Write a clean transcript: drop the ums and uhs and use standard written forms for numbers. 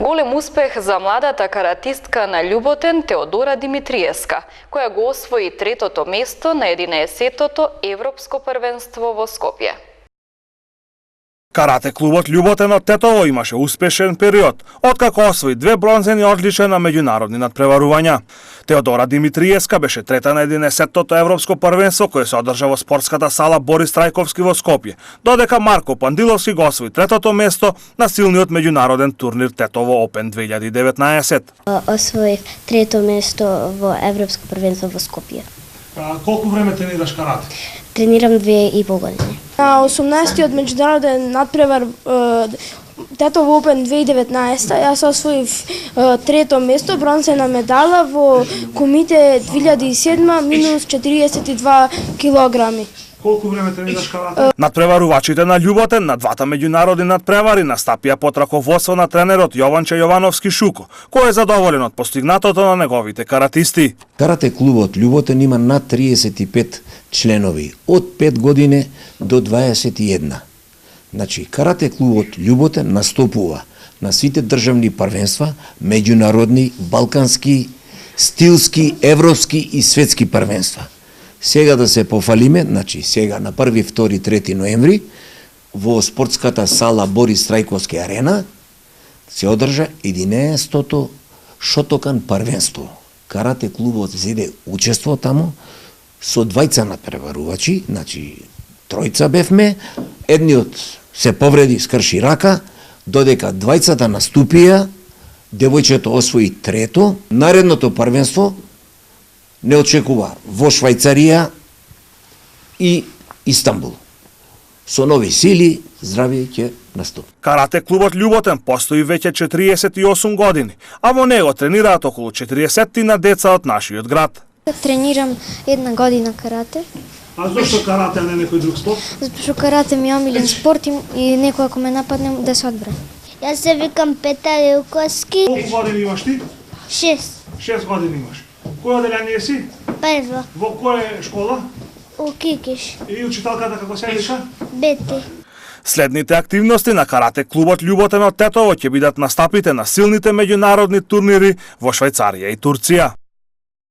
Голем успех за младата каратистка на Љуботен Теодора Димитриевска, која го освои третото место на 11-тото Европско првенство во Скопје. Карате клубот Љуботен од Тетово имаше успешен период, откако освои 2 бронзени одличия на меѓународни надпреварувања. Теодора Димитриевска беше трета на 11-тото Европско првенство кое се одржа во спортската сала Борис Трајковски во Скопје, додека Марко Пандиловски го освои третото место на силниот меѓународен турнир Тетово Опен 2019. Освоив трето место во Европско првенство во Скопје. Колку време тренираш карате? Тренирам 2,5 години. На 18-тиот меѓународен надпревар Тетово Опен 2019 јас освоив трето место, бронзена медала во комите 2007 минус 42 килограми. Колку време тренираш карате? Надпреварувачите на Љуботен на двата меѓународни надпревари настапија под раководство на тренерот Јованче Јовановски Шуко, кој е задоволен од постигнатото на неговите каратисти. Карате клубот Љуботен има над 35 членови, од 5 години до 21. Значи, карате клубот Љуботен настапува на сите државни првенства, меѓународни, балкански, стилски, европски и светски првенства. Сега да се пофалиме, значи сега на 1, 2, 3 ноември во спортската сала Борис Трајковски арена се одржа 11-тото Шотокан првенство. Карате клубот зеде учество таму со двајца надпреварувачи, значи тројца бевме, едниот се повреди, скрши рака, додека двајцата наступија, девојчето освои трето, наредното првенство не очекува во Швајцарија и Истанбул. Со нови сили, здравје ќе наступи. Карате клубот Љуботен постои веќе 48 години, а во него тренираат околу 40 деца од нашиот град. Тренирам 1 година карате. А зошто карате, а не некој друг спорт? Зашто карате ми е омилен спорт и некој ако ме нападне да се одбрани. Јас се викам Петар Илковски. Колку години имаш ти? 6. 6 години имаш. Кој оделение си? Прва. Во која школа? У Кикиш. И учителката како се вика? Бети. Следните активности на карате клубот Љуботен од Тетово ќе бидат настапите на силните меѓународни турнири во Швајцарија и Турција.